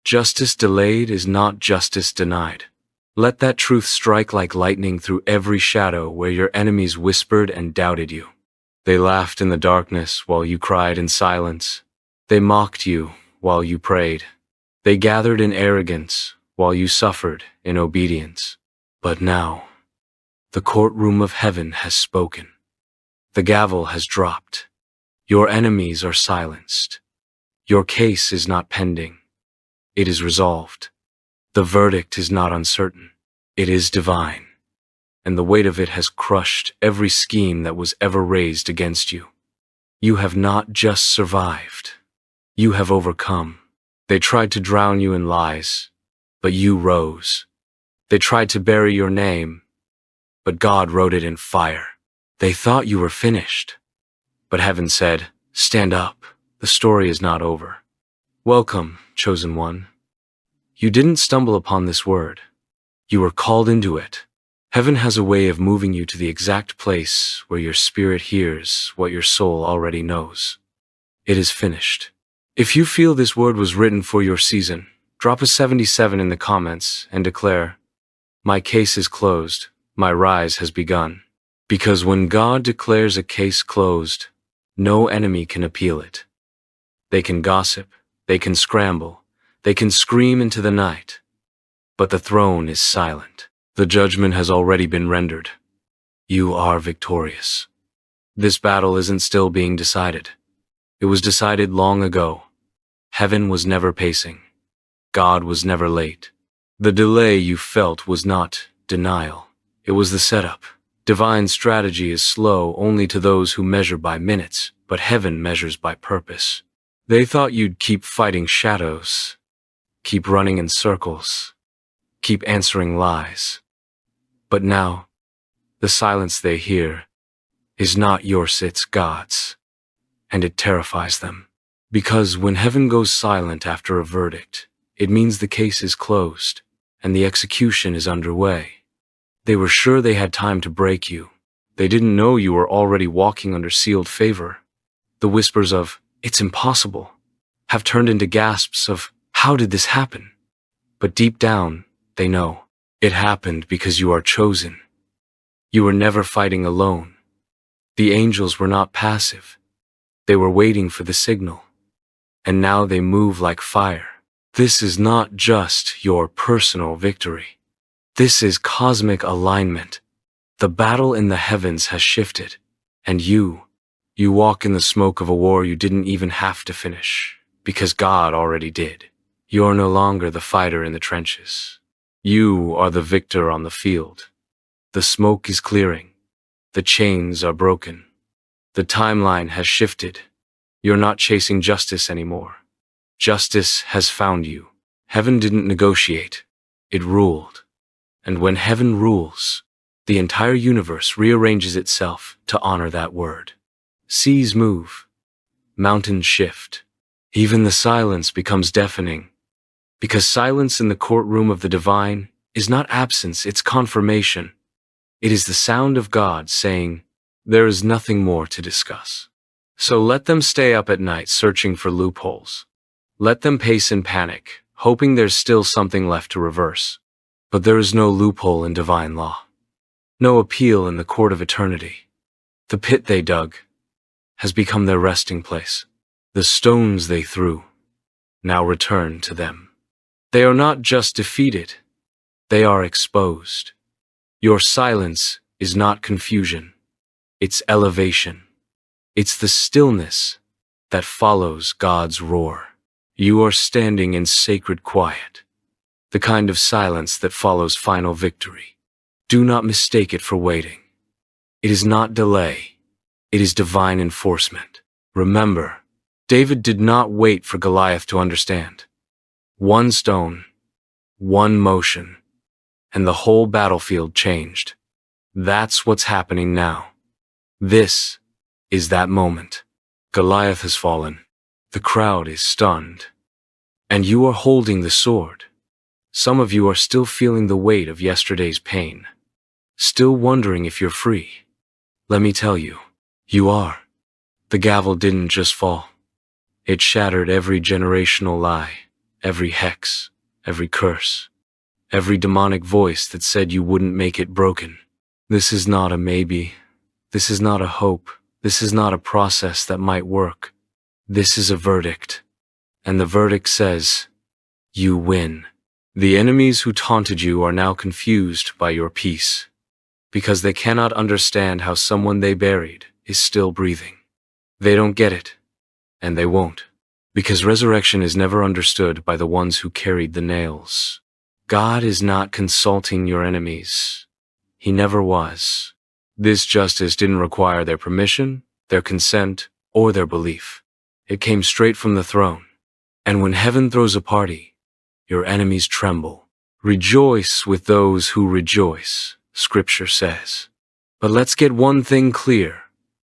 Justice delayed is not justice denied. Let that truth strike like lightning through every shadow where your enemies whispered and doubted you. They laughed in the darkness while you cried in silence. They mocked you while you prayed. They gathered in arrogance while you suffered in obedience. But now, the courtroom of heaven has spoken. The gavel has dropped. Your enemies are silenced. Your case is not pending. It is resolved. The verdict is not uncertain. It is divine. And the weight of it has crushed every scheme that was ever raised against you. You have not just survived. You have overcome. They tried to drown you in lies, but you rose. They tried to bury your name, but God wrote it in fire. They thought you were finished, but heaven said, "Stand up. The story is not over." Welcome, chosen one. You didn't stumble upon this word. You were called into it. Heaven has a way of moving you to the exact place where your spirit hears what your soul already knows. It is finished. If you feel this word was written for your season, drop a 77 in the comments and declare, "My case is closed. My rise has begun." Because when God declares a case closed, no enemy can appeal it. They can gossip, they can scramble, they can scream into the night. But the throne is silent. The judgment has already been rendered. You are victorious. This battle isn't still being decided. It was decided long ago. Heaven was never pacing. God was never late. The delay you felt was not denial. It was the setup. Divine strategy is slow only to those who measure by minutes, but heaven measures by purpose. They thought you'd keep fighting shadows, keep running in circles, keep answering lies. But now, the silence they hear is not yours, it's God's, and it terrifies them. Because when heaven goes silent after a verdict, it means the case is closed, and the execution is underway. They were sure they had time to break you. They didn't know you were already walking under sealed favor. The whispers of, "It's impossible," have turned into gasps of, "How did this happen?" But deep down, they know. It happened because you are chosen. You were never fighting alone. The angels were not passive. They were waiting for the signal. And now they move like fire. This is not just your personal victory. This is cosmic alignment. The battle in the heavens has shifted, and you walk in the smoke of a war you didn't even have to finish, because God already did. You're no longer the fighter in the trenches. You are the victor on the field. The smoke is clearing. The chains are broken. The timeline has shifted. You're not chasing justice anymore. Justice has found you. Heaven didn't negotiate. It ruled. And when heaven rules, the entire universe rearranges itself to honor that word. Seas move. Mountains shift. Even the silence becomes deafening. Because silence in the courtroom of the divine is not absence, it's confirmation. It is the sound of God saying, "There is nothing more to discuss." So let them stay up at night searching for loopholes. Let them pace in panic, hoping there's still something left to reverse. But there is no loophole in divine law. No appeal in the court of eternity. The pit they dug has become their resting place. The stones they threw now return to them. They are not just defeated, they are exposed. Your silence is not confusion, it's elevation. It's the stillness that follows God's roar. You are standing in sacred quiet, the kind of silence that follows final victory. Do not mistake it for waiting. It is not delay, it is divine enforcement. Remember, David did not wait for Goliath to understand. One stone, one motion, and the whole battlefield changed. That's what's happening now. This is that moment. Goliath has fallen. The crowd is stunned. And you are holding the sword. Some of you are still feeling the weight of yesterday's pain. Still wondering if you're free. Let me tell you, you are. The gavel didn't just fall. It shattered every generational lie, every hex, every curse, every demonic voice that said you wouldn't make it broken. This is not a maybe. This is not a hope. This is not a process that might work. This is a verdict. And the verdict says, you win. The enemies who taunted you are now confused by your peace, because they cannot understand how someone they buried is still breathing. They don't get it, and they won't, because resurrection is never understood by the ones who carried the nails. God is not consulting your enemies. He never was. This justice didn't require their permission, their consent, or their belief. It came straight from the throne. And when heaven throws a party, your enemies tremble. Rejoice with those who rejoice, Scripture says. But let's get one thing clear.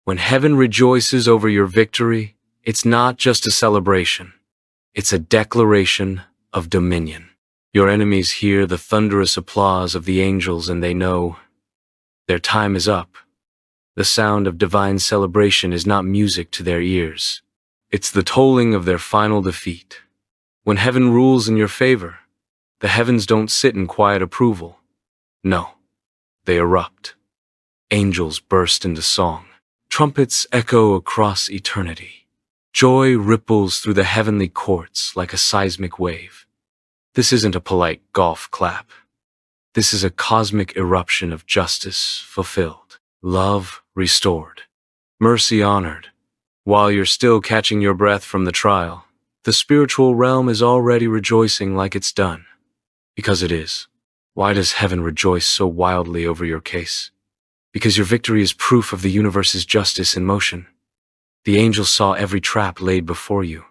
When heaven rejoices over your victory, it's not just a celebration. It's a declaration of dominion. Your enemies hear the thunderous applause of the angels and they know their time is up. The sound of divine celebration is not music to their ears. It's the tolling of their final defeat. When heaven rules in your favor, the heavens don't sit in quiet approval. No, they erupt. Angels burst into song. Trumpets echo across eternity. Joy ripples through the heavenly courts like a seismic wave. This isn't a polite golf clap. This is a cosmic eruption of justice fulfilled, love restored, mercy honored. While you're still catching your breath from the trial, the spiritual realm is already rejoicing like it's done. Because it is. Why does heaven rejoice so wildly over your case? Because your victory is proof of the universe's justice in motion. The angels saw every trap laid before you.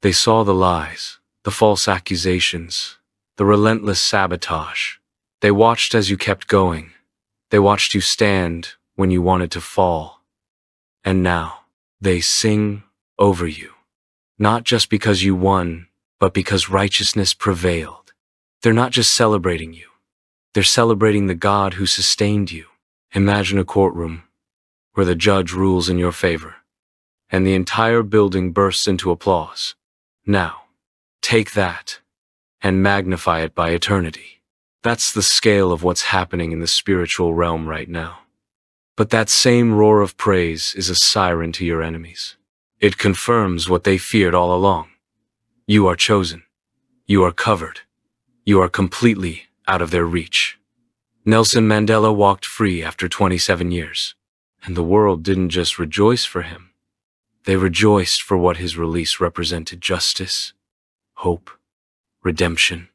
They saw the lies, the false accusations, the relentless sabotage. They watched as you kept going. They watched you stand when you wanted to fall. And now, they sing over you. Not just because you won, but because righteousness prevailed. They're not just celebrating you. They're celebrating the God who sustained you. Imagine a courtroom where the judge rules in your favor, and the entire building bursts into applause. Now, take that and magnify it by eternity. That's the scale of what's happening in the spiritual realm right now. But that same roar of praise is a siren to your enemies. It confirms what they feared all along. You are chosen. You are covered. You are completely out of their reach. Nelson Mandela walked free after 27 years, and the world didn't just rejoice for him. They rejoiced for what his release represented: justice, hope, redemption.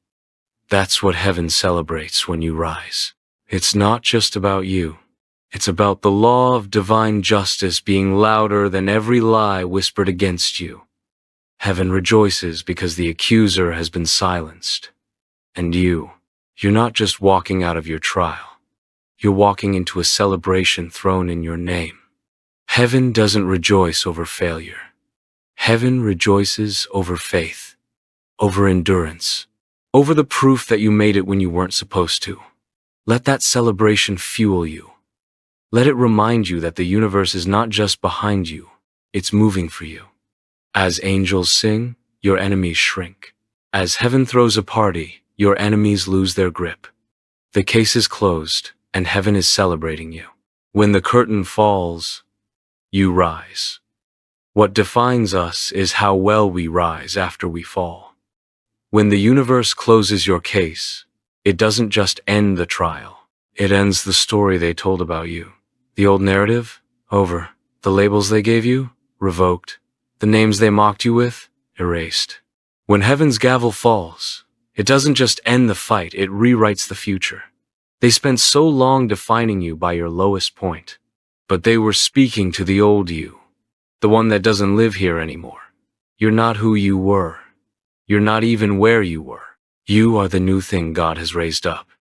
That's what heaven celebrates when you rise. It's not just about you. It's about the law of divine justice being louder than every lie whispered against you. Heaven rejoices because the accuser has been silenced. And you're not just walking out of your trial. You're walking into a celebration thrown in your name. Heaven doesn't rejoice over failure. Heaven rejoices over faith, over endurance, over the proof that you made it when you weren't supposed to. Let that celebration fuel you. Let it remind you that the universe is not just behind you, it's moving for you. As angels sing, your enemies shrink. As heaven throws a party, your enemies lose their grip. The case is closed, and heaven is celebrating you. When the curtain falls, you rise. What defines us is how well we rise after we fall. When the universe closes your case, it doesn't just end the trial. It ends the story they told about you. The old narrative? Over. The labels they gave you? Revoked. The names they mocked you with? Erased. When heaven's gavel falls, it doesn't just end the fight, it rewrites the future. They spent so long defining you by your lowest point, but they were speaking to the old you, the one that doesn't live here anymore. You're not who you were. You're not even where you were. You are the new thing God has raised up.